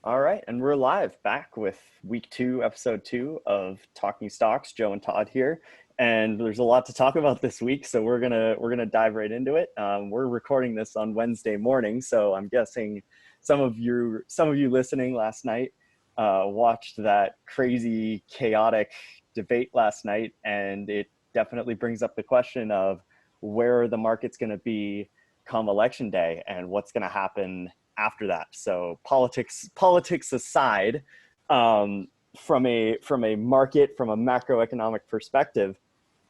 All right, and we're live back with week two, episode two of Talking Stocks. Joe and Todd here, and there's a lot to talk about this week, so we're gonna dive right into it. We're recording this on Wednesday morning, so I'm guessing some of you listening last night watched that crazy, chaotic debate last night, and it definitely brings up the question of where the market's going to be come election day and what's going to happen after that. So politics aside, from a market, from a macroeconomic perspective,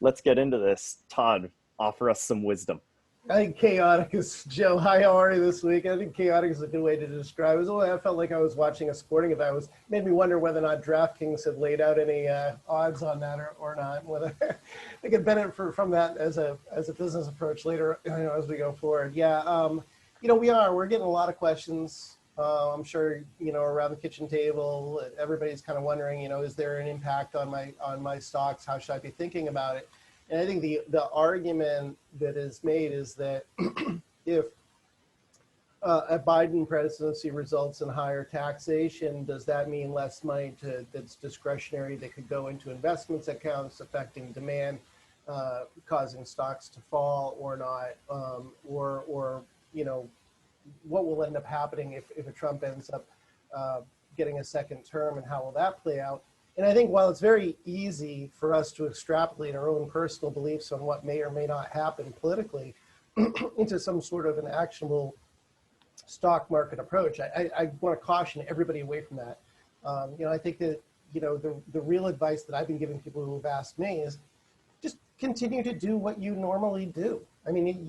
let's get into this. Todd, offer us some wisdom. I think chaotic is, Joe, hi, how are you this week? I think chaotic is a good way to describe it. I felt like I was watching a sporting event. It made me wonder whether or not DraftKings had laid out any odds on that or not, whether they could benefit from that as a business approach later, as we go forward. Yeah, we're getting a lot of questions. I'm sure, around the kitchen table, everybody's kind of wondering, is there an impact on my stocks? How should I be thinking about it? And I think the argument that is made is that if a Biden presidency results in higher taxation, does that mean less money that's discretionary that could go into investments accounts, affecting demand, causing stocks to fall or not, or what will end up happening if a Trump ends up getting a second term, and how will that play out? And I think while it's very easy for us to extrapolate our own personal beliefs on what may or may not happen politically into some sort of an actionable stock market approach, I want to caution everybody away from that. I think that, the real advice that I've been giving people who have asked me is just continue to do what you normally do. I mean,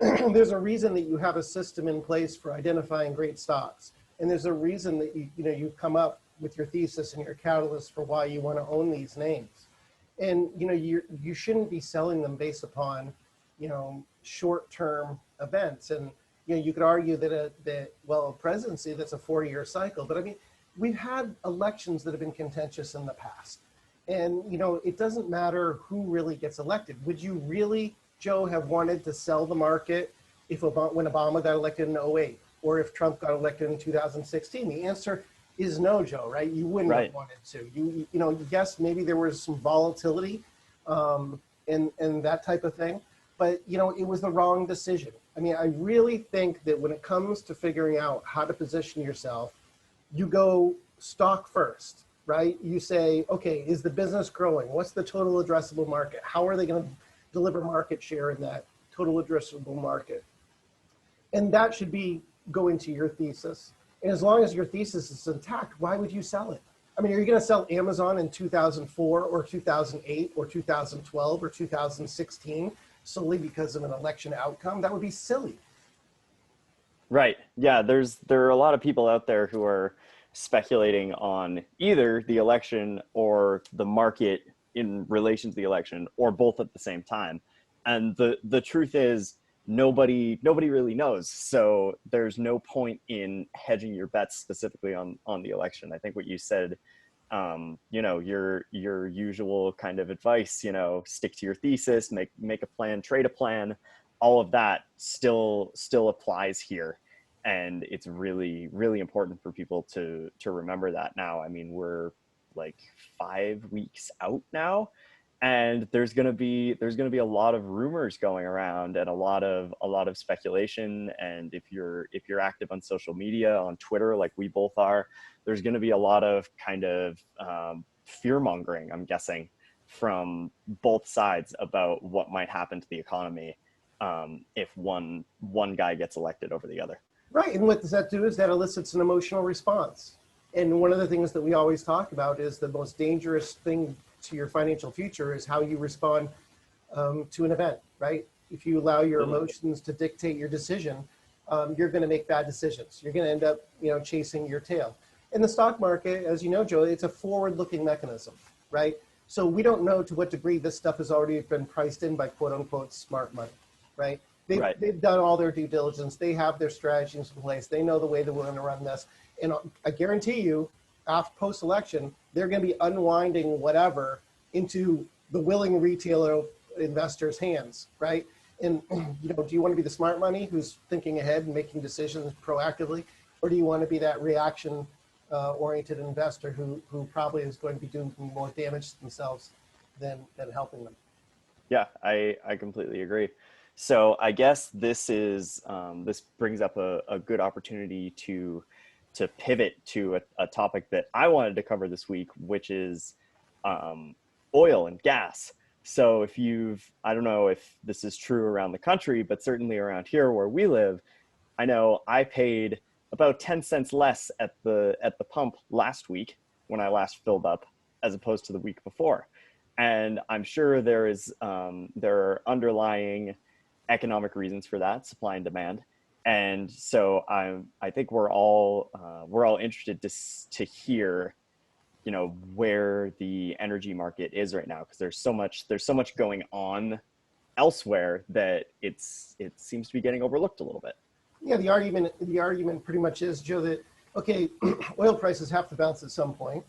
there's a reason that you have a system in place for identifying great stocks. And there's a reason that you've come up with your thesis and your catalyst for why you want to own these names. And you shouldn't be selling them based upon short-term events. And you could argue that a presidency, that's a 4-year cycle. But I mean, we've had elections that have been contentious in the past. And it doesn't matter who really gets elected. Would you really, Joe, have wanted to sell the market when Obama got elected in 2008, or if Trump got elected in 2016? The answer is no, Joe, right? You wouldn't have wanted to. Yes, maybe there was some volatility and that type of thing, but it was the wrong decision. I mean, I really think that when it comes to figuring out how to position yourself, you go stock first, right? You say, okay, is the business growing? What's the total addressable market? How are they going to deliver market share in that total addressable market? And that should go into your thesis. And as long as your thesis is intact, why would you sell it? I mean, are you going to sell Amazon in 2004 or 2008 or 2012 or 2016 solely because of an election outcome? That would be silly. Right. Yeah, there are a lot of people out there who are speculating on either the election or the market in relation to the election, or both at the same time. And the truth is, nobody really knows. So there's no point in hedging your bets specifically on the election. I think what you said, your usual kind of advice, stick to your thesis, make a plan, trade a plan, all of that still applies here. And it's really, really important for people to remember that now. I mean, we're like 5 weeks out now, and there's going to be a lot of rumors going around and a lot of speculation. And if you're active on social media, on Twitter, like we both are, there's going to be a lot of kind of fear mongering, I'm guessing, from both sides about what might happen to the economy if one guy gets elected over the other. Right. And what does that do is that elicits an emotional response. And one of the things that we always talk about is the most dangerous thing to your financial future is how you respond to an event, right? If you allow your emotions to dictate your decision, you're going to make bad decisions. You're going to end up, chasing your tail. In the stock market, as you know, Joe, it's a forward-looking mechanism, right? So we don't know to what degree this stuff has already been priced in by quote unquote smart money, right? They've done all their due diligence. They have their strategies in place. They know the way that we're going to run this. And I guarantee you, after post-election, they're going to be unwinding whatever into the willing retailer investors' hands, right? And do you want to be the smart money who's thinking ahead and making decisions proactively, or do you want to be that reaction oriented investor who probably is going to be doing more damage to themselves than helping them. Yeah, I completely agree. So I guess this is this brings up a good opportunity to pivot to a topic that I wanted to cover this week, which is um, oil and gas. So if you've, I don't know if this is true around the country, but certainly around here where we live, I know I paid about 10 cents less at the pump last week when I last filled up as opposed to the week before. And I'm sure there are underlying economic reasons for that, supply and demand. And so I think we're all interested to hear, you know, where the energy market is right now, because there's so much going on elsewhere that it seems to be getting overlooked a little bit. Yeah, the argument pretty much is, Joe, that okay, oil prices have to bounce at some point,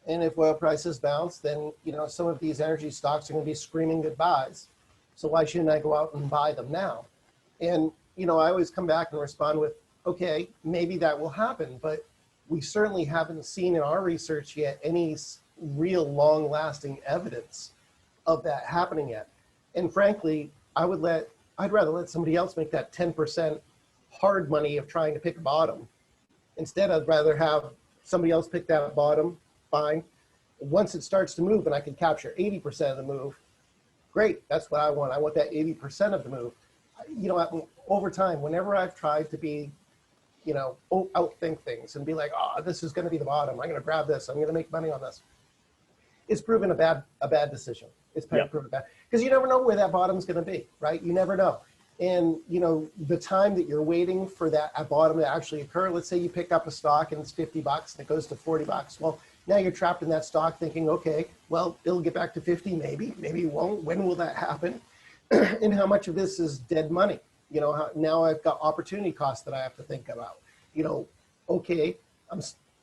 and if oil prices bounce, then some of these energy stocks are going to be screaming goodbyes. So why shouldn't I go out and buy them now? And I always come back and respond with, okay, maybe that will happen, but we certainly haven't seen in our research yet any real long-lasting evidence of that happening yet. And frankly, I'd rather let somebody else make that 10% hard money of trying to pick a bottom. Instead, I'd rather have somebody else pick that bottom, fine. Once it starts to move and I can capture 80% of the move, great, that's what I want. I want that 80% of the move. Over time, whenever I've tried to be, outthink things and be like, oh, this is going to be the bottom. I'm going to grab this. I'm going to make money on this. It's proven a bad decision. It's proven bad because you never know where that bottom's going to be, right? You never know. And the time that you're waiting for that bottom to actually occur, let's say you pick up a stock and it's $50 and it goes to $40. Well, now you're trapped in that stock thinking, okay, well, it'll get back to 50, maybe it won't. When will that happen? And how much of this is dead money? Now I've got opportunity costs that I have to think about. Okay,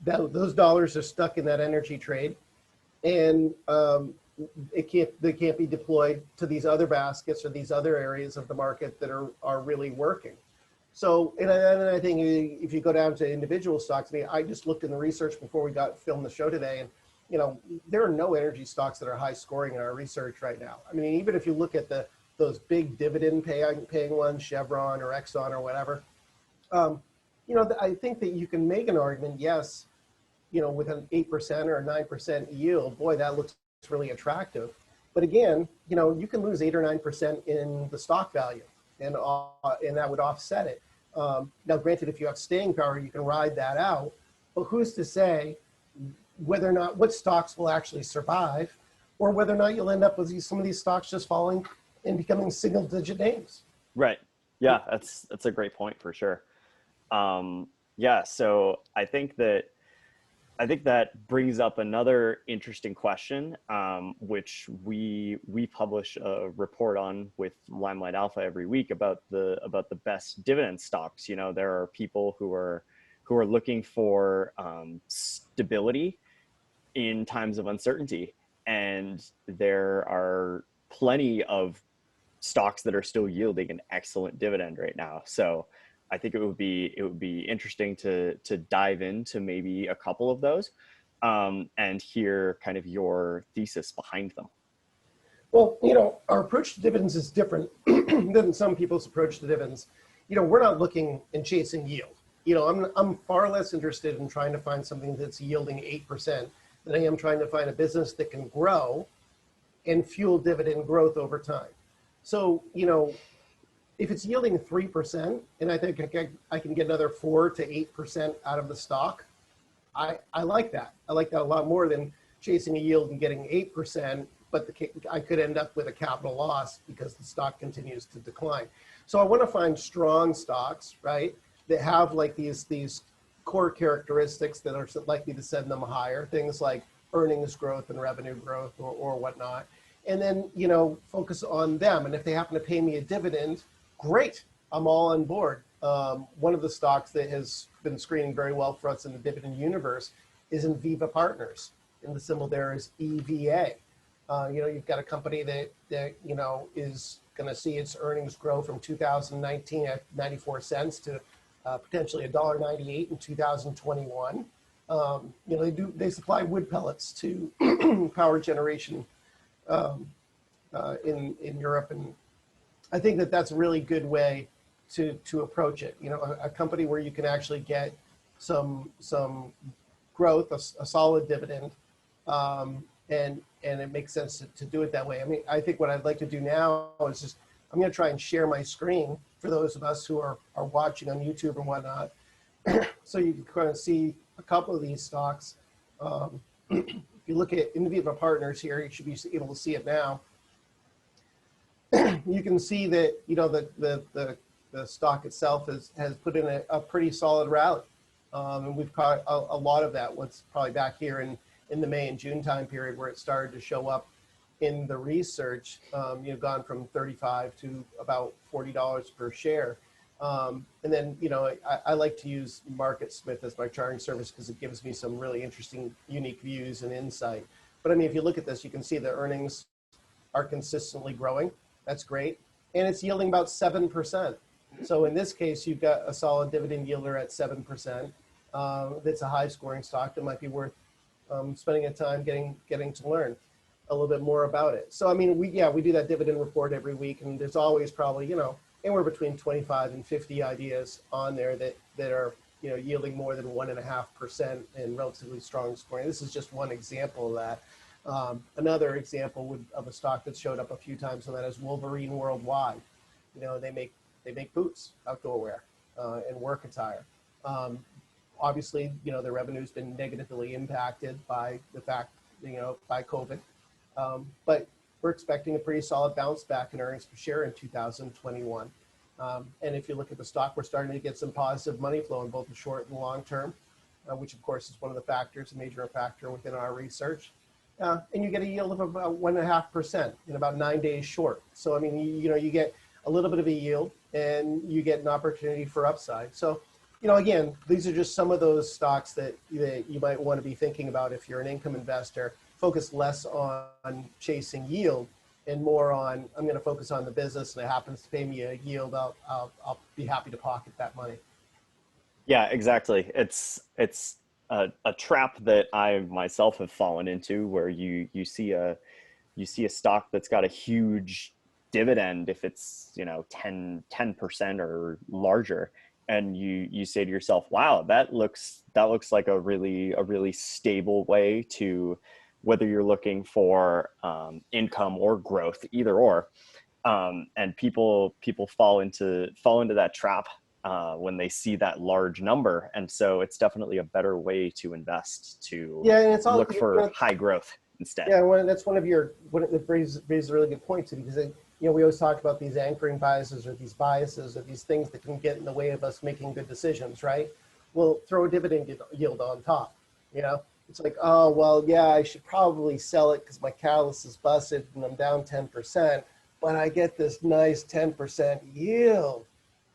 those dollars are stuck in that energy trade, and they can't be deployed to these other baskets or these other areas of the market that are really working. So, and I think if you go down to individual stocks, I just looked in the research before we filmed the show today, and there are no energy stocks that are high scoring in our research right now. Even if you look at those big dividend paying ones, Chevron or Exxon or whatever, I think that you can make an argument, yes, with an 8% or a 9% yield, boy, that looks really attractive. But again, you can lose 8 or 9% in the stock value, and that would offset it. Now, granted, if you have staying power, you can ride that out. But who's to say whether or not what stocks will actually survive, or whether or not you'll end up with some of these stocks just falling and becoming single-digit names? Right. Yeah, that's a great point for sure. Yeah, so I think that brings up another interesting question, which we publish a report on with Limelight Alpha every week about the best dividend stocks. There are people who are looking for stability in times of uncertainty, and there are plenty of stocks that are still yielding an excellent dividend right now. So I think it would be interesting to dive into maybe a couple of those, and hear kind of your thesis behind them. Well, our approach to dividends is different than some people's approach to dividends. We're not looking and chasing yield. I'm far less interested in trying to find something that's yielding 8% than I am trying to find a business that can grow and fuel dividend growth over time. So, if it's yielding 3%, and I think I can get another 4 to 8% out of the stock, I like that. I like that a lot more than chasing a yield and getting 8%, but I could end up with a capital loss because the stock continues to decline. So I want to find strong stocks, right, that have like these core characteristics that are likely to send them higher, things like earnings growth and revenue growth or whatnot. And then, focus on them. And if they happen to pay me a dividend, great, I'm all on board. One of the stocks that has been screening very well for us in the dividend universe is Enviva Partners. And the symbol there is EVA. You've got a company that is going to see its earnings grow from 2019 at 94 cents to potentially $1.98 in 2021. You know, they supply wood pellets to power generation in Europe, and I think that that's a really good way to approach it. You know, a company where you can actually get some growth, a solid dividend, and it makes sense to do it that way. I mean, I think what I'd like to do now is just I'm going to try and share my screen for those of us who are watching on YouTube and whatnot, so you can kind of see a couple of these stocks. If you look at Individual Partners here, you should be able to see it now. You can see that, you know, the stock itself has put in a pretty solid rally. And we've caught a lot of that. What's probably back here in the May and June time period where it started to show up in the research, you know, gone from 35 to about $40 per share. And then, you know, I like to use MarketSmith as my charting service because it gives me some really interesting, unique views and insight. But I mean, if you look at this, you can see the earnings are consistently growing. That's great. And it's yielding about 7%. So in this case, you've got a solid dividend yielder at 7%. That's a high scoring stock that might be worth spending a time getting to learn a little bit more about it. So, I mean, we do that dividend report every week, and there's always probably, you know, anywhere between 25 and 50 ideas on there that are, you know, yielding more than 1.5% and relatively strong scoring. This is just one example of that. Another example of a stock that showed up a few times on that is Wolverine Worldwide. You know, they make boots, outdoor wear, and work attire. Obviously, you know, their revenue's been negatively impacted by the fact, you know, by COVID. But we're expecting a pretty solid bounce back in earnings per share in 2021. And if you look at the stock, we're starting to get some positive money flow in both the short and long term, which of course is one of the factors, a major factor within our research. And you get a yield of about 1.5% in about 9 days short. So, I mean, you know, you get a little bit of a yield and you get an opportunity for upside. So, you know, again, these are just some of those stocks that you might want to be thinking about if you're an income investor. Focus less on chasing yield and more on, I'm going to focus on the business, and it happens to pay me a yield. I'll be happy to pocket that money. Yeah, exactly. It's a trap that I myself have fallen into, where you see a stock that's got a huge dividend if it's, you know, 10% or larger, and you say to yourself, wow, that looks like a really stable way to, whether you're looking for income or growth, either or. And people fall into that trap when they see that large number. And so it's definitely a better way to invest, to And it's all, look for high growth instead. Yeah, that's one of your, it raises a really good point too, because you know, we always talk about these anchoring biases or these things that can get in the way of us making good decisions, right? Well, throw a dividend yield on top, you know? It's like, oh, well, yeah, I should probably sell it because my catalyst is busted and I'm down 10%, but I get this nice 10% yield.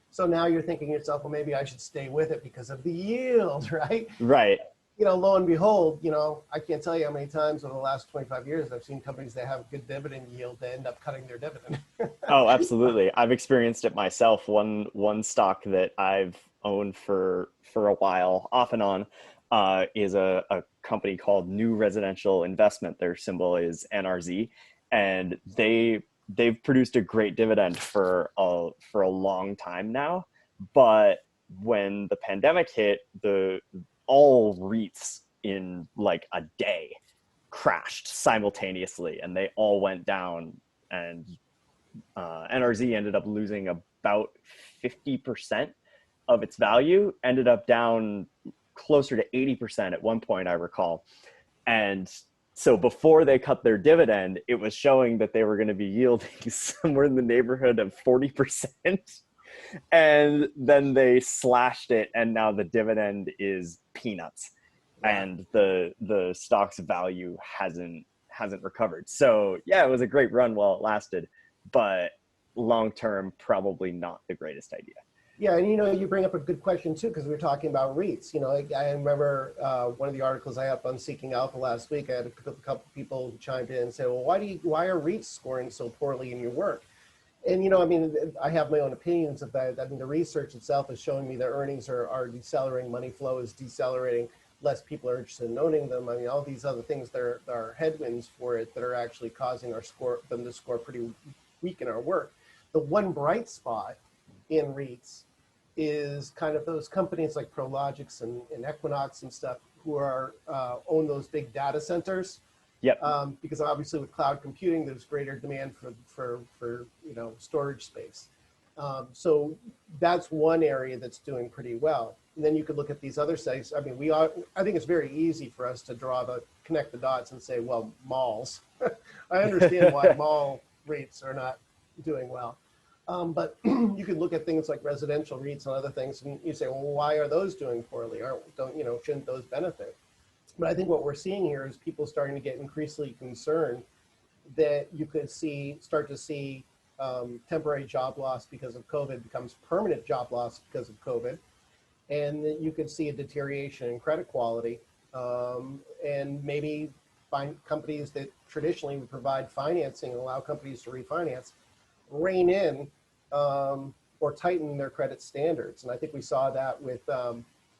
So now you're thinking to yourself, well, maybe I should stay with it because of the yield, right? Right. You know, lo and behold, you know, I can't tell you how many times over the last 25 years I've seen companies that have good dividend yield that end up cutting their dividend. Oh, absolutely. I've experienced it myself. One stock that I've owned for a while, off and on, is a company called New Residential Investment. Their symbol is NRZ, and they've produced a great dividend for a long time now. But when the pandemic hit, all REITs in like a day crashed simultaneously, and they all went down, and NRZ ended up losing about 50% of its value, ended up down closer to 80% at one point, I recall. And so before they cut their dividend, it was showing that they were going to be yielding somewhere in the neighborhood of 40%. And then they slashed it, and now the dividend is peanuts. Yeah. And the stock's value hasn't recovered. So yeah, it was a great run while it lasted, but long term, probably not the greatest idea. Yeah, and you know, you bring up a good question too, because we were talking about REITs. You know, I remember one of the articles I had up on Seeking Alpha last week. I had a couple people who chimed in and said, well, why are REITs scoring so poorly in your work? And, you know, I mean, I have my own opinions of that. I mean, the research itself is showing me that earnings are decelerating, money flow is decelerating. less people are interested in owning them. I mean, all these other things, there are headwinds for it that are actually causing them to score pretty weak in our work. The one bright spot in REITs is kind of those companies like Prologix and Equinox and stuff who are own those big data centers. Yep. Because obviously with cloud computing, there's greater demand for storage space. So that's one area that's doing pretty well. And then you could look at these other sites. I mean, I think it's very easy for us to connect the dots and say, well, malls. I understand why mall REITs are not doing well. But you could look at things like residential REITs and other things, and you say, well, why are those doing poorly? Shouldn't those benefit? But I think what we're seeing here is people starting to get increasingly concerned that you could start to see temporary job loss because of COVID becomes permanent job loss because of COVID. And that you could see a deterioration in credit quality, and maybe find companies that traditionally would provide financing and allow companies to refinance, rein in or tighten their credit standards. And I think we saw that with, at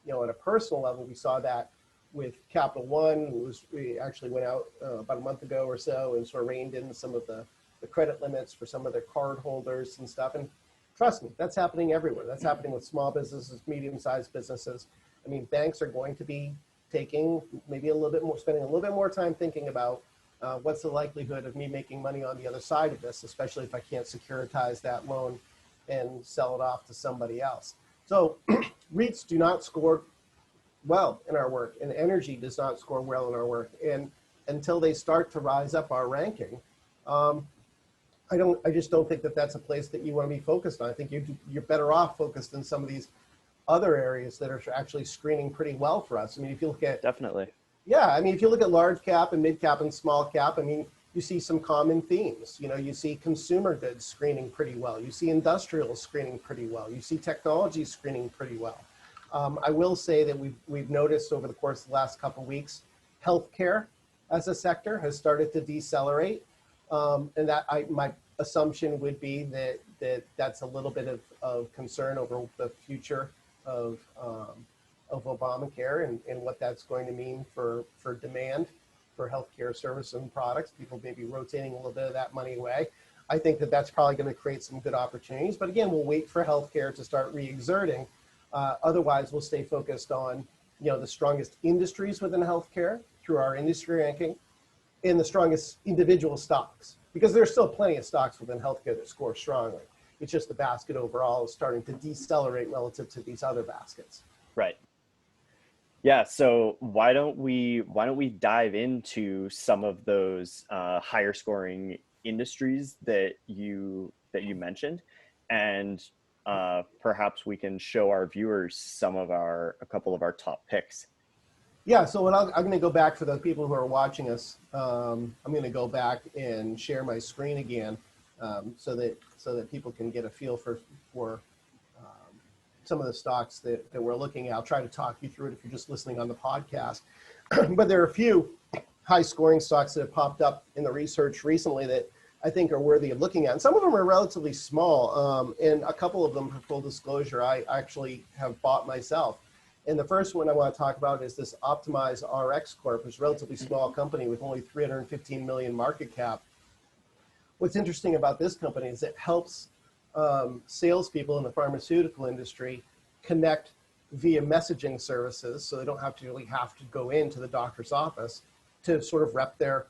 a personal level, we saw that with Capital One. We actually went out about a month ago or so and sort of reined in some of the credit limits for some of their card holders and stuff. And trust me, that's happening everywhere. That's happening with small businesses, medium-sized businesses. I mean, banks are going to be taking maybe spending a little bit more time thinking about what's the likelihood of me making money on the other side of this, especially if I can't securitize that loan and sell it off to somebody else. So REITs do not score well in our work, and energy does not score well in our work. And until they start to rise up our ranking, I just don't think that that's a place that you want to be focused on. I think you're better off focused in some of these other areas that are actually screening pretty well for us. I mean, if you look at Definitely. Yeah, I mean, if you look at large cap and mid cap and small cap, I mean, you see some common themes. You see consumer goods screening pretty well. You see industrial screening pretty well. You see technology screening pretty well. I will say that we've noticed over the course of the last couple of weeks, healthcare as a sector has started to decelerate, and that my assumption would be that's a little bit of concern over the future of Obamacare and what that's going to mean for demand for healthcare services and products. People may be rotating a little bit of that money away. I think that that's probably going to create some good opportunities. But again, we'll wait for healthcare to start re-exerting. Otherwise, we'll stay focused on the strongest industries within healthcare through our industry ranking and the strongest individual stocks, because there's still plenty of stocks within healthcare that score strongly. It's just the basket overall is starting to decelerate relative to these other baskets. Right. Yeah. So why don't we dive into some of those higher scoring industries that you mentioned, and perhaps we can show our viewers a couple of our top picks. Yeah. So I'm going to go back for the people who are watching us. I'm going to go back and share my screen again, so that people can get a feel for some of the stocks that we're looking at. I'll try to talk you through it if you're just listening on the podcast. But there are a few high scoring stocks that have popped up in the research recently that I think are worthy of looking at. And some of them are relatively small, and a couple of them, for full disclosure, I actually have bought myself. And the first one I want to talk about is this Optimize RX Corp. It's a relatively small company with only 315 million market cap. What's interesting about this company is it helps salespeople in the pharmaceutical industry connect via messaging services, so they don't really have to go into the doctor's office to sort of rep their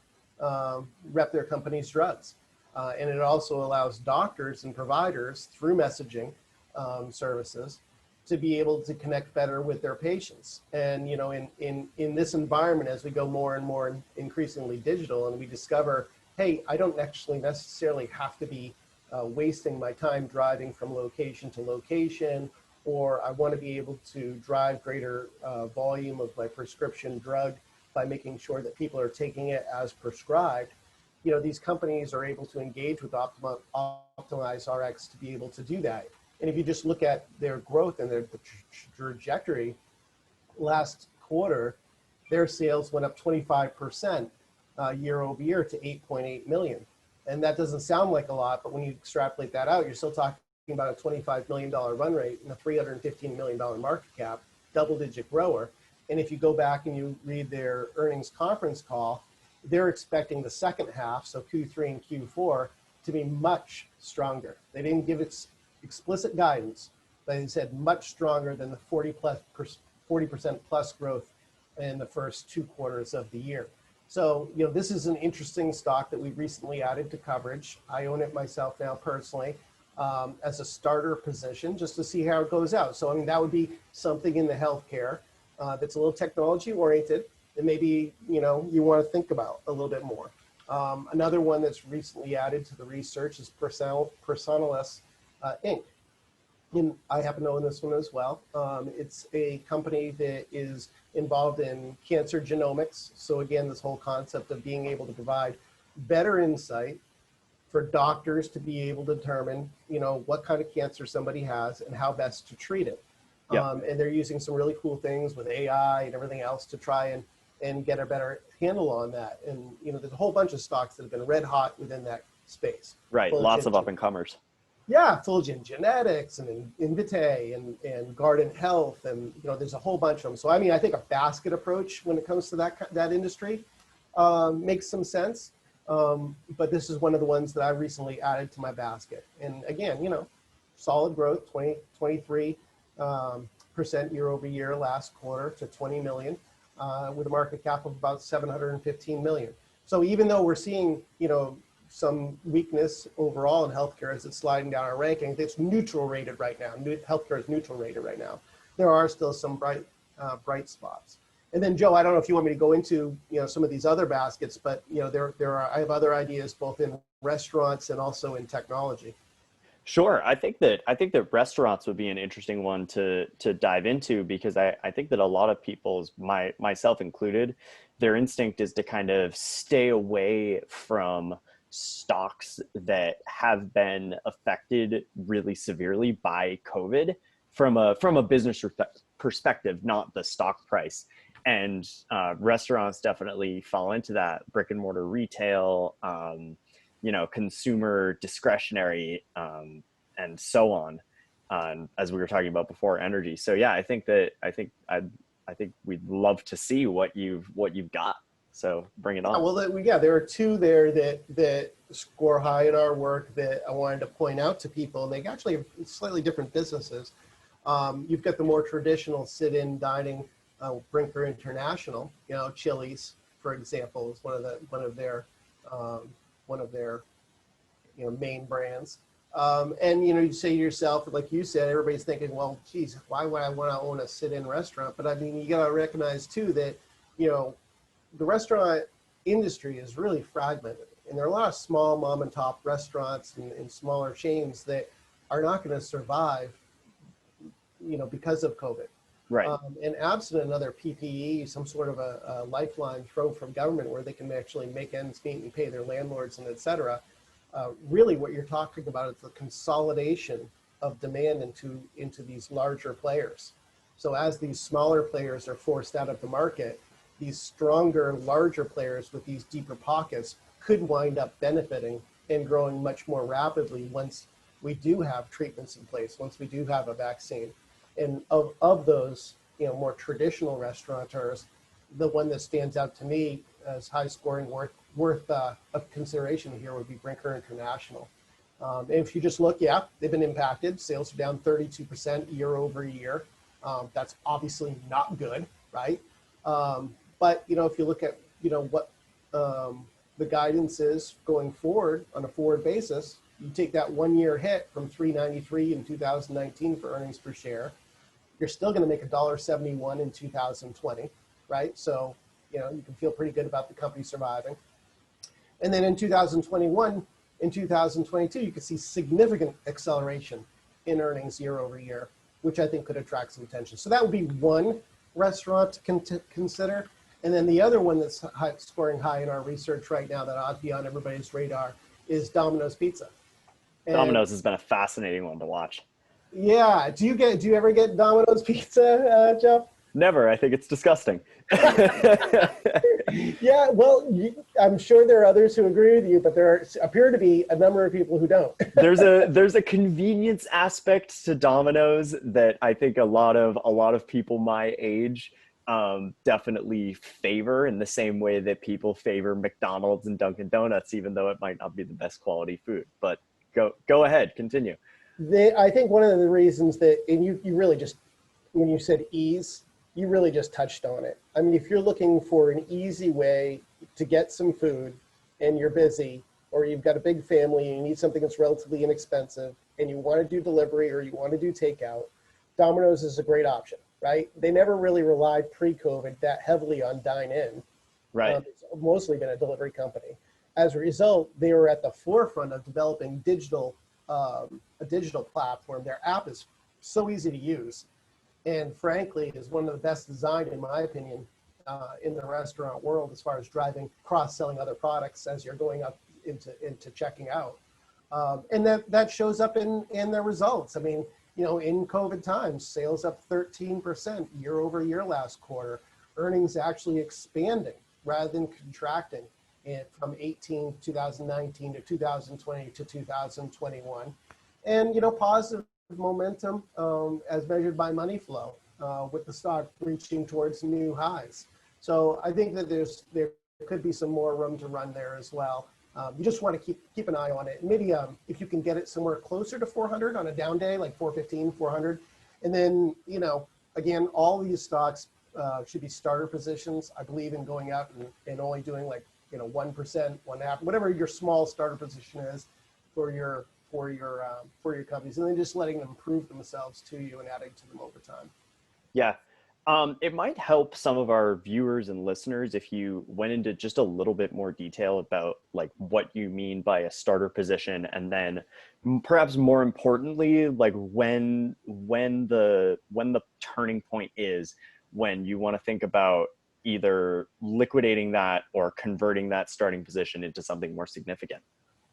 company's drugs. And it also allows doctors and providers through messaging services to be able to connect better with their patients. And in this environment, as we go more and more increasingly digital, and we discover, hey, I don't actually necessarily have to be wasting my time driving from location to location, or I want to be able to drive greater volume of my prescription drug by making sure that people are taking it as prescribed. These companies are able to engage with Optimize RX to be able to do that. And if you just look at their growth and their trajectory, last quarter, their sales went up 25% year over year to 8.8 million. And that doesn't sound like a lot, but when you extrapolate that out, you're still talking about a $25 million run rate and a $315 million market cap, double-digit grower. And if you go back and you read their earnings conference call, they're expecting the second half, so Q3 and Q4, to be much stronger. They didn't give explicit guidance, but they said much stronger than the 40% plus growth in the first 2 quarters of the year. So, this is an interesting stock that we recently added to coverage. I own it myself now personally as a starter position just to see how it goes out. So, that would be something in the healthcare that's a little technology oriented that maybe, you want to think about a little bit more. Another one that's recently added to the research is Personalis Inc. And I happen to own this one as well. It's a company that is involved in cancer genomics. So again, this whole concept of being able to provide better insight for doctors to be able to determine, what kind of cancer somebody has and how best to treat it. Yep. And they're using some really cool things with AI and everything else to try and get a better handle on that. And, there's a whole bunch of stocks that have been red hot within that space. Right. Lots of up and comers. Yeah, Fulgent Genetics and Invitae and Guardant Health, and there's a whole bunch of them. So I think a basket approach when it comes to that industry makes some sense. But this is one of the ones that I recently added to my basket. And again, solid growth, 23% year over year last quarter to 20 million, with a market cap of about 715 million. So even though we're seeing, some weakness overall in healthcare as it's sliding down our ranking, it's neutral rated right now. Healthcare is neutral rated right now. There are still some bright spots. And then Joe, I don't know if you want me to go into some of these other baskets, but I have other ideas both in restaurants and also in technology. Sure. I think that restaurants would be an interesting one to dive into, because I think that a lot of people's, myself included, their instinct is to kind of stay away from stocks that have been affected really severely by COVID from a business perspective, not the stock price. And restaurants definitely fall into that. Brick and mortar retail, consumer discretionary, and so on. As we were talking about before, energy. So yeah, I think we'd love to see what you've got. So bring it on. Well, there are two there that score high in our work that I wanted to point out to people, and they actually have slightly different businesses. You've got the more traditional sit-in dining, Brinker International. Chili's, for example, is one of their main brands. And you say to yourself, like you said, everybody's thinking, well, geez, why would I want to own a sit-in restaurant? But you got to recognize too that the restaurant industry is really fragmented, and there are a lot of small mom and pop restaurants and smaller chains that are not going to survive, because of COVID. Right. And absent another PPE, some sort of a lifeline thrown from government where they can actually make ends meet and pay their landlords and et cetera. Really what you're talking about is the consolidation of demand into these larger players. So as these smaller players are forced out of the market, these stronger, larger players with these deeper pockets could wind up benefiting and growing much more rapidly once we do have treatments in place, once we do have a vaccine. And of those, more traditional restaurateurs, the one that stands out to me as high scoring worth of consideration here would be Brinker International. And if you just look, they've been impacted. Sales are down 32% year over year. That's obviously not good, right? But if you look at what the guidance is going forward on a forward basis, you take that 1 year hit from $3.93 in 2019 for earnings per share, you're still going to make $1.71 in 2020, right? So you can feel pretty good about the company surviving. And then in 2021, in 2022, you could see significant acceleration in earnings year over year, which I think could attract some attention. So that would be one restaurant to consider. And then the other one that's scoring high in our research right now that ought to be on everybody's radar is Domino's Pizza. And Domino's has been a fascinating one to watch. Yeah. Do you ever get Domino's Pizza, Jeff? Never. I think it's disgusting. Yeah, well, I'm sure there are others who agree with you, but there appear to be a number of people who don't. There's a convenience aspect to Domino's that I think a lot of people my age definitely favor in the same way that people favor McDonald's and Dunkin' Donuts, even though it might not be the best quality food. But go ahead, continue. I think one of the reasons that, and you really just, when you said ease, you really just touched on it. I mean, if you're looking for an easy way to get some food and you're busy, or you've got a big family and you need something that's relatively inexpensive and you want to do delivery or you want to do takeout, Domino's is a great option, right? They never really relied pre-COVID that heavily on dine-in. Right. It's mostly been a delivery company. As a result, they were at the forefront of developing a digital platform. Their app is so easy to use, and frankly, is one of the best designed, in my opinion, in the restaurant world as far as driving cross-selling other products as you're going up into checking out. And that shows up in their results. I mean, you know, in COVID times, sales up 13% year over year last quarter, earnings actually expanding rather than contracting from 2019 to 2020 to 2021. And, you know, positive momentum as measured by money flow with the stock reaching towards new highs. So I think that there could be some more room to run there as well. You just want to keep an eye on it. Maybe if you can get it somewhere closer to 400 on a down day, like 415, 400. And then, you know, again, all these stocks should be starter positions. I believe in going out and only doing like, you know, 1%, 1.5%, whatever your small starter position is for your companies, and then just letting them prove themselves to you and adding to them over time. Yeah. It might help some of our viewers and listeners if you went into just a little bit more detail about like what you mean by a starter position, and then perhaps more importantly, like when the turning point is when you want to think about either liquidating that or converting that starting position into something more significant.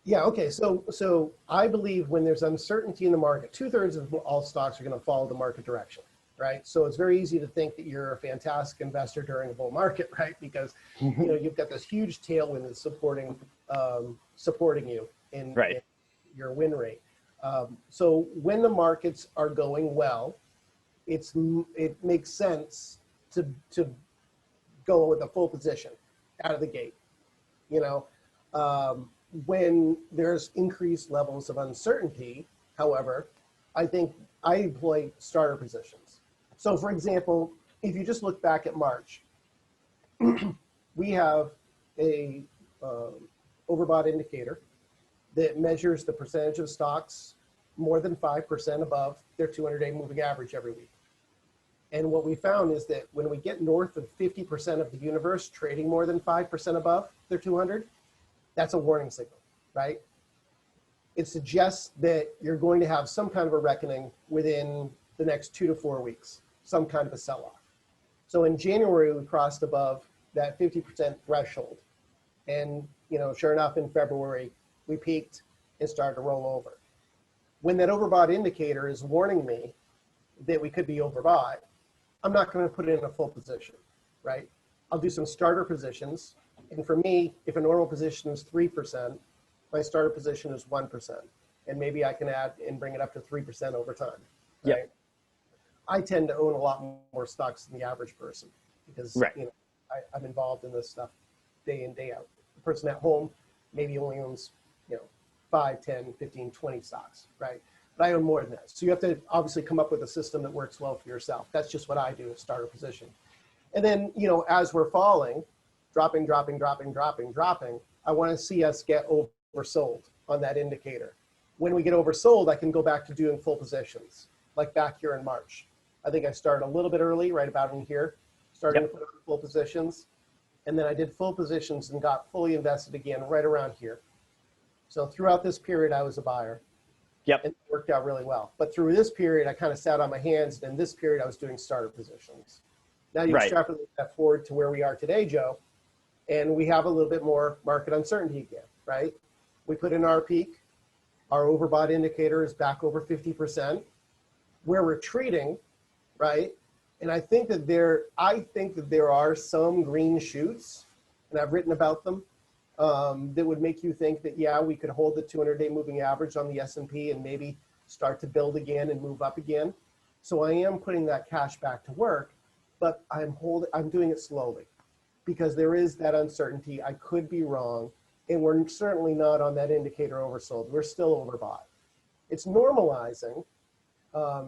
Yeah. Okay. So I believe when there's uncertainty in the market, 2/3 of all stocks are going to follow the market direction. Right. So it's very easy to think that you're a fantastic investor during a bull market, right? Because you know you've got this huge tailwind that's supporting you in your win rate. So when the markets are going well, it makes sense to go with a full position out of the gate. You know, when there's increased levels of uncertainty, however, I think I employ starter positions. So for example, if you just look back at March, we have a overbought indicator that measures the percentage of stocks more than 5% above their 200-day moving average every week. And what we found is that when we get north of 50% of the universe trading more than 5% above their 200, that's a warning signal, right? It suggests that you're going to have some kind of a reckoning within the next 2 to 4 weeks, some kind of a sell-off. So in January, we crossed above that 50% threshold. And, you know, sure enough, in February, we peaked and started to roll over. When that overbought indicator is warning me that we could be overbought, I'm not going to put it in a full position, right? I'll do some starter positions. And for me, if a normal position is 3%, my starter position is 1%. And maybe I can add and bring it up to 3% over time. Right? Yeah. I tend to own a lot more stocks than the average person because you know, I'm involved in this stuff day in, day out. The person at home maybe only owns, you know, 5, 10, 15, 20 stocks, right? But I own more than that. So you have to obviously come up with a system that works well for yourself. That's just what I do, a starter position. And then, you know, as we're falling, dropping, I want to see us get oversold on that indicator. When we get oversold, I can go back to doing full positions, like back here in March. I think I started a little bit early, right about in here, started to put on full positions. And then I did full positions and got fully invested again right around here. So throughout this period, I was a buyer. Yep. And it worked out really well. But through this period, I kind of sat on my hands. And in this period, I was doing starter positions. Now you extrapolate that forward to where we are today, Joe, and we have a little bit more market uncertainty again, right? We put in our peak. Our overbought indicator is back over 50%. We're retreating, right? And I think that there are some green shoots, and I've written about them, that would make you think that, yeah, we could hold the 200-day moving average on the S&P and maybe start to build again and move up again. So I am putting that cash back to work. but I'm doing it slowly because there is that uncertainty. I could be wrong, and we're certainly not on that indicator oversold. We're still overbought. It's normalizing.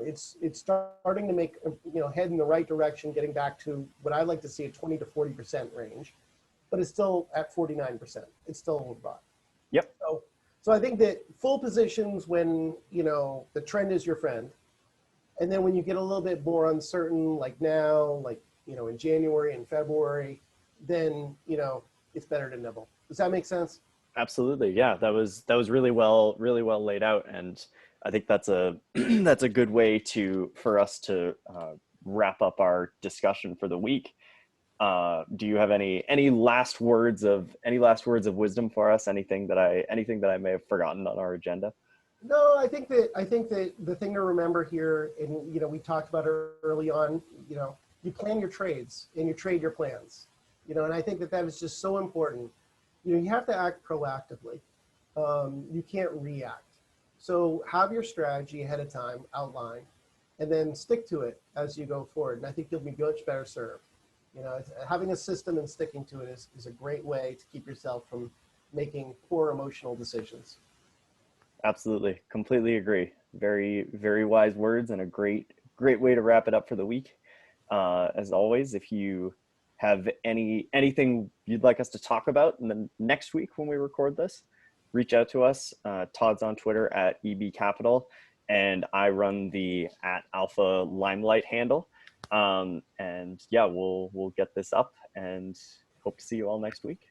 It's starting to make, head in the right direction, getting back to what I like to see a 20 to 40% range, but it's still at 49%. It's still overbought. Yep. So I think that full positions when, the trend is your friend. And then when you get a little bit more uncertain, like now, like, in January and February, then, it's better to nibble. Does that make sense? Absolutely. Yeah, that was really well laid out, and I think that's a that's a good way for us to wrap up our discussion for the week. Do you have any last words of wisdom for us? Anything that I may have forgotten on our agenda? No, I think that the thing to remember here, and we talked about it early on, you plan your trades and you trade your plans. And I think that is just so important. You have to act proactively. You can't react. So have your strategy ahead of time outlined, and then stick to it as you go forward. And I think you'll be much better served. Having a system and sticking to it is a great way to keep yourself from making poor emotional decisions. Absolutely. Completely agree. Very, very wise words, and a great way to wrap it up for the week. As always, if you have anything you'd like us to talk about in the next week when we record this, reach out to us. Todd's on Twitter at EB Capital, and I run the @Alpha Limelight handle. And yeah, we'll get this up, and hope to see you all next week.